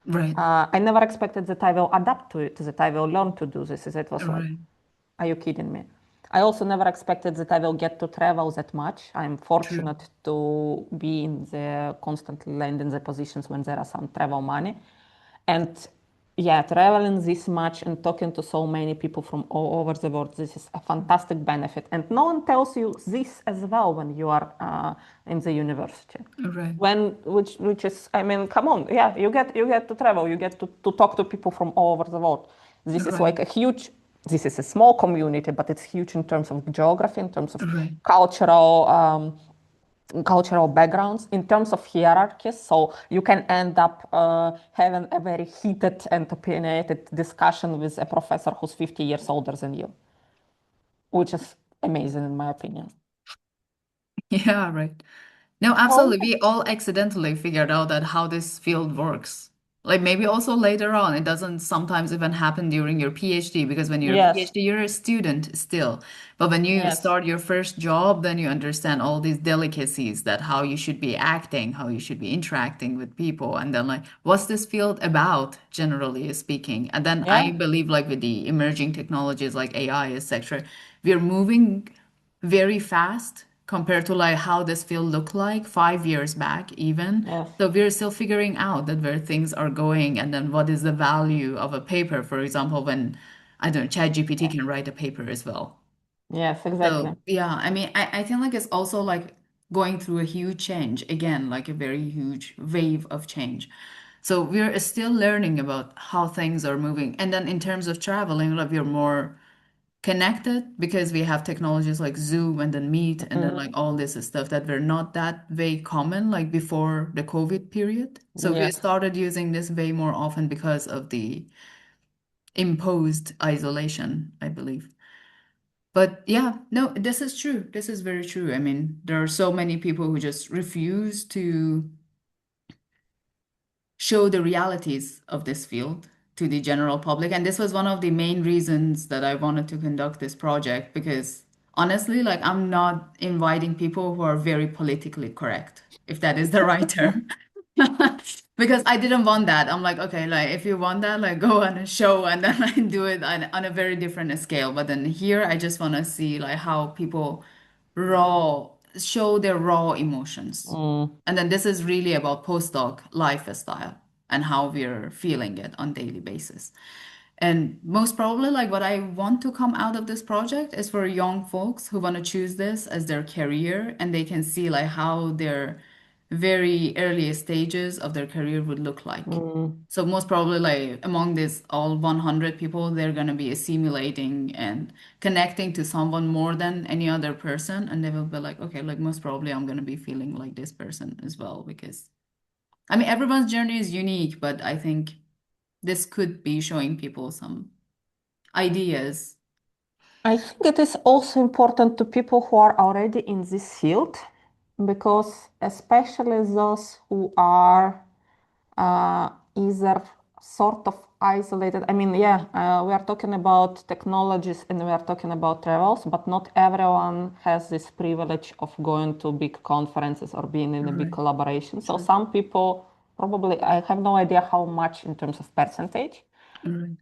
right,
I never expected that I will adapt to it, that I will learn to do this. It was like,
right,
are you kidding me? I also never expected that I will get to travel that much. I'm
true,
fortunate to be in the constantly land in the positions when there are some travel money. And yeah, traveling this much and talking to so many people from all over the world, this is a fantastic benefit. And no one tells you this as well when you are in the university.
right,
Which is, I mean, come on, yeah, you get to travel, you get to talk to people from all over the world. This is
right,
like this is a small community, but it's huge in terms of geography, in terms of
right.
cultural backgrounds, in terms of hierarchies. So you can end up having a very heated and opinionated discussion with a professor who's 50 years older than you, which is amazing in my opinion.
Yeah, right. No,
Oh,
absolutely. We all accidentally figured out that how this field works. Like maybe also later on, it doesn't sometimes even happen during your PhD because when you're a
Yes,
PhD, you're a student still. But when you
yes,
start your first job, then you understand all these delicacies that how you should be acting, how you should be interacting with people, and then like what's this field about, generally speaking. And then I
yeah,
believe like with the emerging technologies like AI, etc., we're moving very fast compared to like how this field looked like 5 years back even.
yes,
So we're still figuring out that where things are going and then what is the value of a paper, for example, when I don't know, ChatGPT can write a paper as well.
yes, exactly.
So yeah, I mean I think like it's also like going through a huge change again, like a very huge wave of change. So we're still learning about how things are moving. And then in terms of traveling, like we're more connected because we have technologies like Zoom and then Meet and then like
Mhm.
all this stuff that were not that way common like before the COVID period. So we
Yes.
started using this way more often because of the imposed isolation, I believe. But yeah, no, this is true. This is very true. I mean, there are so many people who just refuse to show the realities of this field to the general public. And this was one of the main reasons that I wanted to conduct this project because honestly, like I'm not inviting people who are very politically correct, if that is the right term. Because I didn't want that. I'm like, okay, like if you want that, like go on a show and then like do it on a very different scale. But then here, I just want to see like how people raw show their raw emotions.
Mm,
And then this is really about postdoc lifestyle and how we're feeling it on daily basis. And most probably, like what I want to come out of this project is for young folks who want to choose this as their career and they can see like how their very early stages of their career would look like.
mm,
So most probably like among these all 100 people, they're going to be assimilating and connecting to someone more than any other person. And they will be like, okay, like most probably I'm going to be feeling like this person as well. Because I mean, everyone's journey is unique, but I think this could be showing people some ideas.
I think it is also important to people who are already in this field because especially those who are either sort of isolated. I mean, yeah, we are talking about technologies and we are talking about travels, but not everyone has this privilege of going to big conferences or being in a big
Right.
collaboration. So
True.
some people probably, I have no idea how much in terms of percentage.
Right.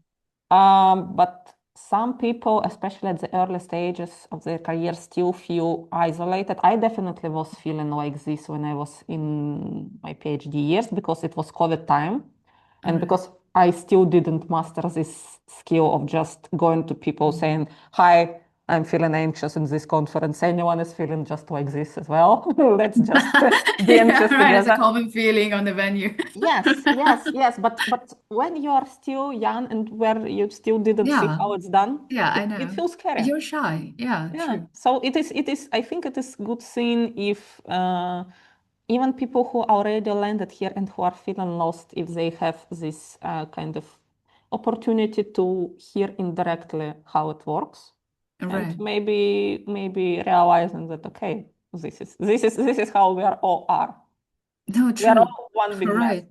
But some people, especially at the early stages of their career, still feel isolated. I definitely was feeling like this when I was in my PhD years because it was COVID time and
Right.
because I still didn't master this skill of just going to people
Mm.
saying, Hi, I'm feeling anxious in this conference. Anyone is feeling just like this as well. Let's just be
Yeah,
anxious
right. It's a
together.
common feeling on the venue.
Yes, yes, yes. But when you are still young and where you still didn't see
Yeah.
how it's done,
Yeah, I
it
know.
feels scary.
You're shy. Yeah,
Yeah.
true.
So it is, I think it is good seeing if even people who already landed here and who are feeling lost, if they have this kind of opportunity to hear indirectly how it works. And
Right.
maybe realizing that okay, this is how we are all are.
No,
We are
true.
all one big mess.
Right.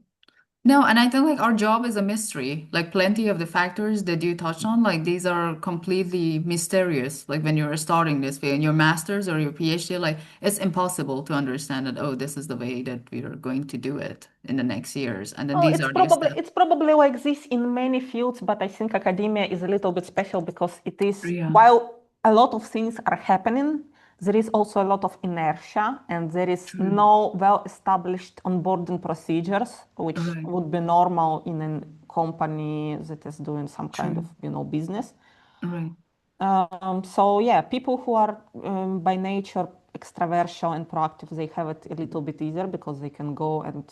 No, and I think like our job is a mystery. Like plenty of the factors that you touched on, like these are completely mysterious. Like when you're starting this way in your master's or your PhD, like it's impossible to understand that, oh, this is the way that we are going to do it in the next years. And then
Well,
these
it's
are the
probably
steps.
it's probably like this in many fields, but I think academia is a little bit special because it is
Yeah.
while a lot of things are happening, there is also a lot of inertia and there is
True.
no well-established onboarding procedures, which
Right.
would be normal in a company that is doing some kind of,
True.
business.
Right.
So yeah, people who are by nature extraversion and proactive, they have it a little bit easier because they can go and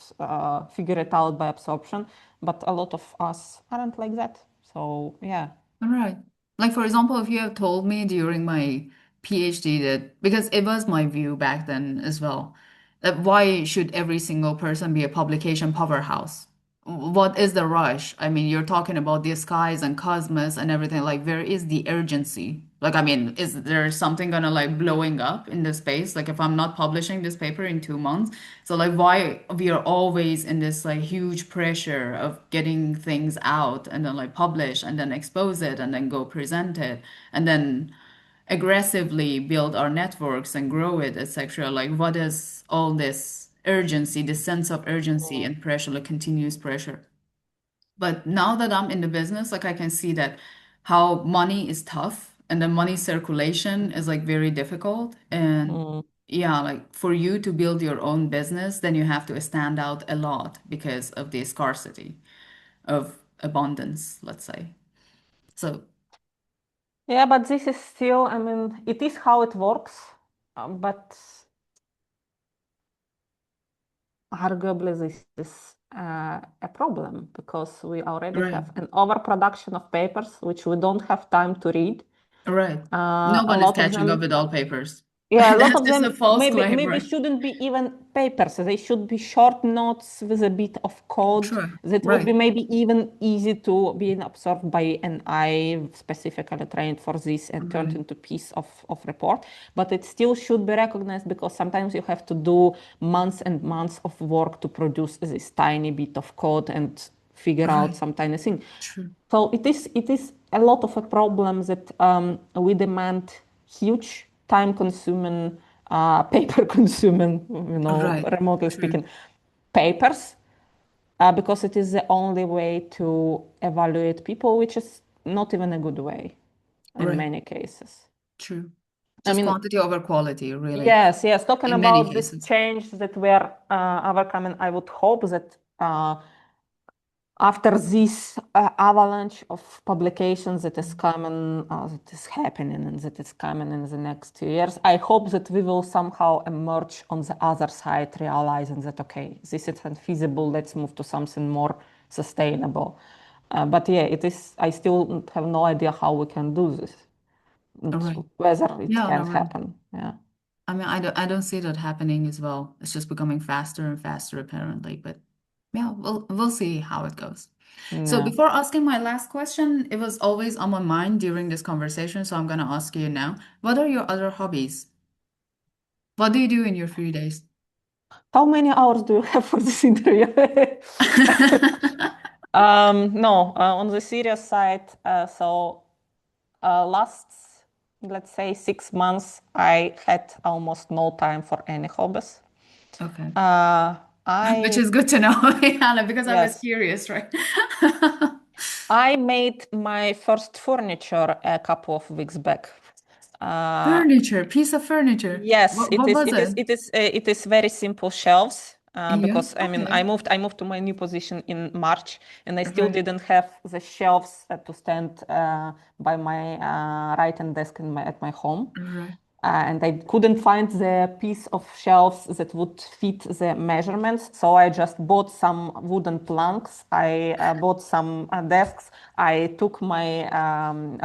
figure it out by absorption. But a lot of us aren't like that. So yeah.
All right. Like for example, if you have told me during my PhD that because it was my view back then as well, that why should every single person be a publication powerhouse? what is the rush? I mean, you're talking about the skies and cosmos and everything. Like, where is the urgency? Like, I mean, is there something gonna like blowing up in the space? Like, if I'm not publishing this paper in 2 months, so like, why we are always in this like huge pressure of getting things out and then like publish and then expose it and then go present it and then aggressively build our networks and grow it, etc. Like, what is all this urgency, this sense of urgency
Mm.
and pressure, like continuous pressure? But now that I'm in the business, like I can see that how money is tough and the money circulation is like very difficult. And
Mm.
yeah, like for you to build your own business, then you have to stand out a lot because of the scarcity of abundance, let's say. So,
Yeah, but this is still, I mean, it is how it works, but arguably this is a problem because we already
right,
have an overproduction of papers which we don't have time to read.
right.
A
Nobody's
lot of
catching up
them,
with all papers.
yeah, a lot
That's
of
just a
them
false
maybe
claim.
shouldn't be even papers. They should be short notes with a bit of code
True.
that would be
Right.
maybe even easy to be absorbed by an eye specifically trained for this and turned
Right.
into piece of report. But it still should be recognized because sometimes you have to do months and months of work to produce this tiny bit of code and figure out
Right.
some tiny thing.
True.
So it is a lot of a problem that we demand huge time consuming, paper consuming,
Right.
remotely
True.
speaking, papers, because it is the only way to evaluate people, which is not even a good way in
Right.
many cases.
True.
I
Just
mean,
quantity over quality, really,
yes, yes, talking
in many
about this
cases.
change that we are overcoming, I would hope that after this avalanche of publications that is coming, that is happening and that is coming in the next 2 years, I hope that we will somehow emerge on the other side, realizing that, okay, this isn't feasible, let's move to something more sustainable. But yeah, it is, I still have no idea how we can do this, and
Right.
whether it
Yeah,
can
no, right.
happen. Yeah.
I mean, I don't see that happening as well. It's just becoming faster and faster, apparently. But yeah, we'll see how it goes. So
Yeah.
before asking my last question, it was always on my mind during this conversation, so I'm gonna ask you now. What are your other hobbies? What do you do in your free days?
How many hours do you have for this interview? No, on the serious side, last, let's say, 6 months, I had almost no time for any hobbies.
Okay.
Uh,
Which
I,
is good to know, Yana, because I was
yes,
curious, right?
I made my first furniture a couple of weeks back. Uh,
Furniture, piece of furniture.
Yes,
What was it?
it is very simple shelves,
Yeah,
because I mean
okay.
I moved to my new position in March and I still
Right,
didn't have the shelves to stand by my writing desk at my home.
right,
And I couldn't find the piece of shelves that would fit the measurements. So I just bought some wooden planks. I bought some desks. I took my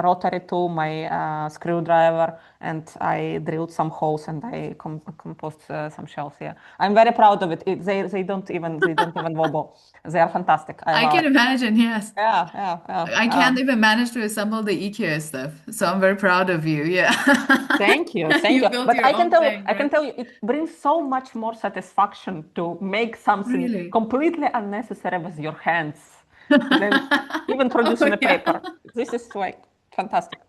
rotary tool, my screwdriver, and I drilled some holes and I composed some shelves. Yeah, I'm very proud of it. They don't even wobble. They are fantastic. I
I
love
can
it.
imagine, yes.
Yeah, yeah, yeah.
I can't even manage to assemble the IKEA stuff, so I'm very proud of you. Yeah.
Thank you, thank
You
you.
built
But
your own thing,
I can
right?
tell you, it brings so much more satisfaction to make something
Really?
completely unnecessary with your hands than even
Oh,
producing a
yeah.
paper. This is like fantastic.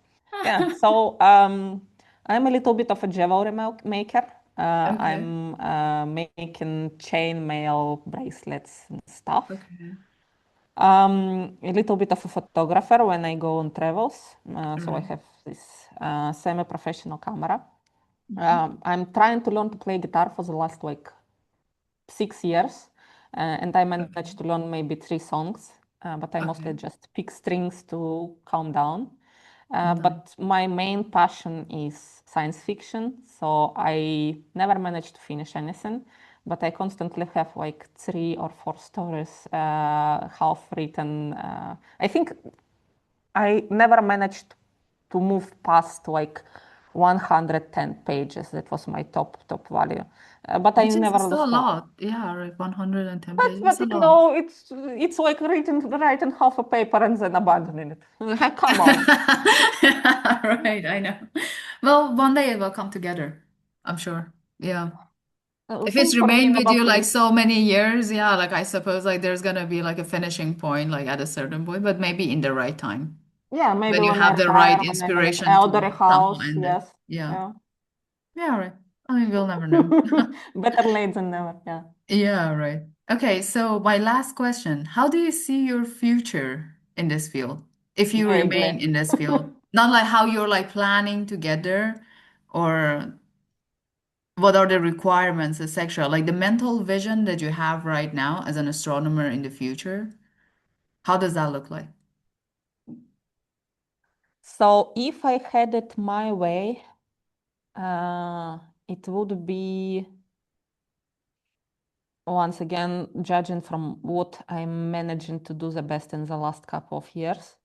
Yeah. So I'm a little bit of a jewelry maker.
Okay.
I'm making chain mail bracelets and stuff.
Okay.
A little bit of a photographer when I go on travels. So I
Right.
have this semi-professional camera.
Mhm.
I'm trying to learn to play guitar for the last like 6 years, and I
Okay.
managed to learn maybe 3 songs, but I mostly
Okay.
just pick strings to calm down.
Nice.
But my main passion is science fiction, so I never managed to finish anything, but I constantly have like 3 or 4 stories half written. I think I never managed to move past like 110 pages. That was my top value. But I
Which is
never
still a
stopped.
lot. Yeah, right. 110
But
pages. It's
but
a
you
lot.
know, it's like writing half a paper and then abandoning it. Come on.
Right, I know. Well, one day it will come together, I'm sure. Yeah. If it's
Thanks for being
remained with you like
optimist.
so many years, yeah, like I suppose like there's gonna be like a finishing point, like at a certain point, but maybe in the right time.
Yeah, maybe
When you
when I
have the right
retire, when I have an
inspiration
elderly
to somehow
house,
end it.
yes.
Yeah.
Yeah.
Yeah, right. I mean, we'll never know.
Better late than never. Yeah.
Yeah, right. Okay, so my last question. How do you see your future in this field? If you
Very
remain
bleak.
in this field, not like how you're like planning to get there or what are the requirements, etc. Like the mental vision that you have right now as an astronomer in the future, how does that look like?
So if I had it my way, uh, it would be once again judging from what I'm managing to do the best in the last couple of years.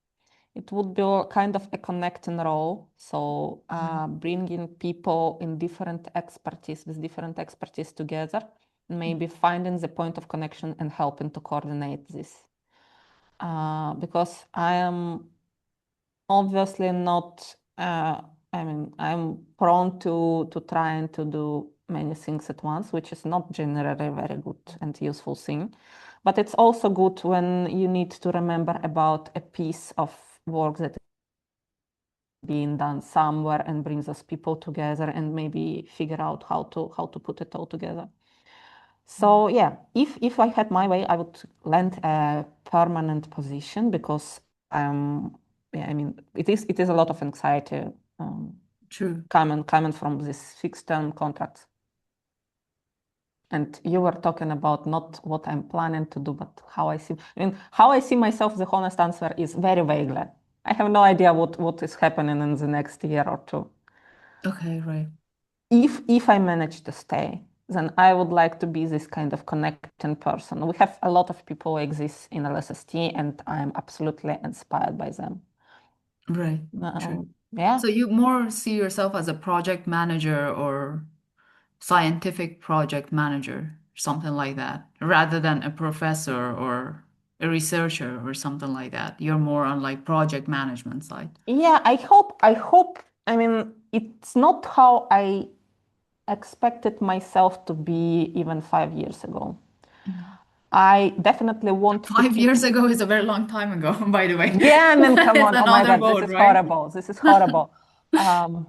It would be kind of a connecting role. So bringing people in different expertise with different expertise together, maybe finding the point of connection and helping to coordinate this. Because I am obviously not, I mean, I'm prone to trying to do many things at once, which is not generally a very good and useful thing. But it's also good when you need to remember about a piece of work that being done somewhere and brings those people together and maybe figure out how to put it all together. So yeah, if I had my way, I would land a permanent position because yeah, I mean it is a lot of anxiety um,
True.
coming from this fixed term contracts. And you were talking about not what I'm planning to do, but how I see. I mean, how I see myself. The honest answer is very vaguely. I have no idea what is happening in the next year or two.
Okay, right.
If I manage to stay, then I would like to be this kind of connecting person. We have a lot of people who exist in LSST, and I'm absolutely inspired by them.
Right. True.
Yeah.
So you more see yourself as a project manager or scientific project manager, something like that, rather than a professor or a researcher or something like that. You're more on like project management side.
Yeah, I hope, I mean, it's not how I expected myself to be even 5 years ago.
Mhm.
I definitely want to
Five
keep.
years ago is a very long time ago, by the way.
Yeah, I mean, come
It's
on. Oh my
another
God, this
world,
is
right?
horrible. This is horrible. Um,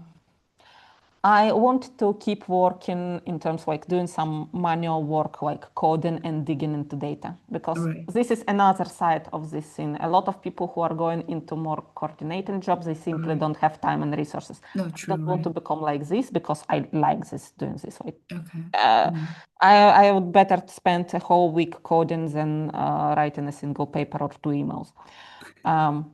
I want to keep working in terms like doing some manual work, like coding and digging into data, because
Right,
this is another side of this thing. A lot of people who are going into more coordinating jobs, they simply
right.
don't have time and resources.
No,
I
true,
don't want
right.
to become like this because I like this doing this way.
Okay.
Uh,
Mm.
I would better spend a whole week coding than writing a single paper or two emails. Um,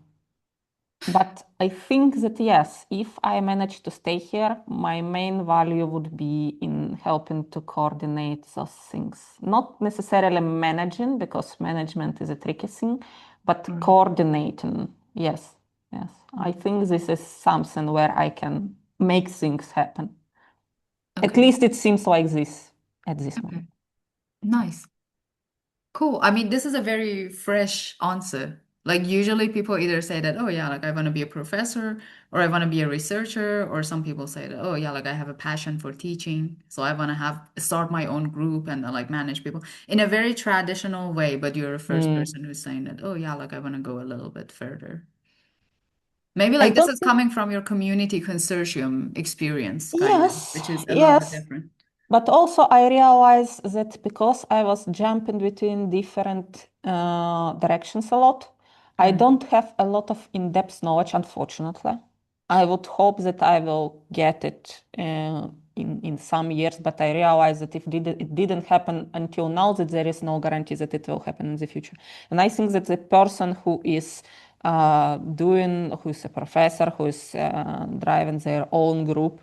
but I think that yes, if I manage to stay here, my main value would be in helping to coordinate those things. Not necessarily managing, because management is a tricky thing, but
Right.
coordinating. Yes, yes. I think this is something where I can make things happen. At
Okay.
least it seems like this at this
Okay.
moment.
Nice. Cool. I mean, this is a very fresh answer. Like usually people either say that, oh yeah, like I want to be a professor or I want to be a researcher, or some people say that, oh yeah, like I have a passion for teaching, so I want to have start my own group and like manage people in a very traditional way, but you're the first
Mm.
person who's saying that, oh yeah, like I want to go a little bit further. Maybe
I
like this
don't
is
think.
coming from your community consortium experience, kind of,
Yes,
which is a little bit
yes.
different.
But also, I realized that because I was jumping between different directions a lot, I
Right.
don't have a lot of in-depth knowledge, unfortunately. I would hope that I will get it in some years, but I realize that if it didn't happen until now, that there is no guarantee that it will happen in the future. And I think that the person who is who is a professor, who is driving their own group,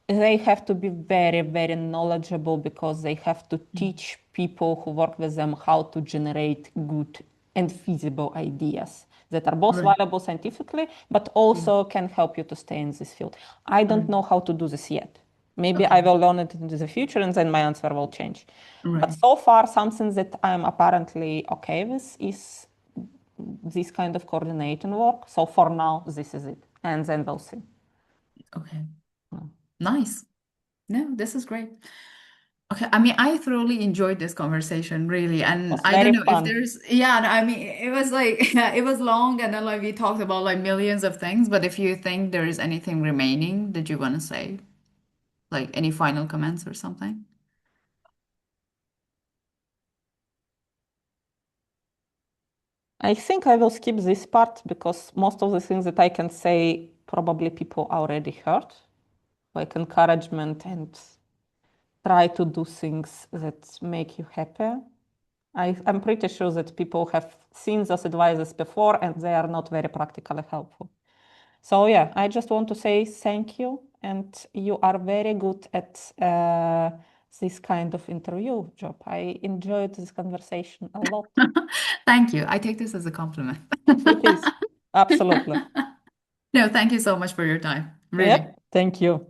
they have to be very, very knowledgeable because they have to
Mm.
teach people who work with them how to generate good and feasible ideas. that are both
Right.
valuable scientifically, but
Yeah.
also can help you to stay in this field. I don't
Right.
know how to do this yet. Maybe
Okay.
I will learn it in the future and then my answer will change. But
Right.
so far, something that I'm apparently okay with is this kind of coordinating work. So for now, this is it. And then we'll see.
Okay.
Mm.
Nice. No, this is great. Okay, I mean, I thoroughly enjoyed this conversation, really.
It
And
was
I don't
very
know if
fun.
there's, yeah, I mean, it was like, it was long and then like we talked about like millions of things. But if you think there is anything remaining that you want to say, like any final comments or something?
I think I will skip this part because most of the things that I can say probably people already heard, like encouragement and try to do things that make you happy. I'm pretty sure that people have seen those advices before and they are not very practically helpful. So yeah, I just want to say thank you, and you are very good at this kind of interview job. I enjoyed this conversation a lot.
Thank you. I take this as a compliment.
It is absolutely.
No, thank you so much for your time. Really.
Yep. Thank you.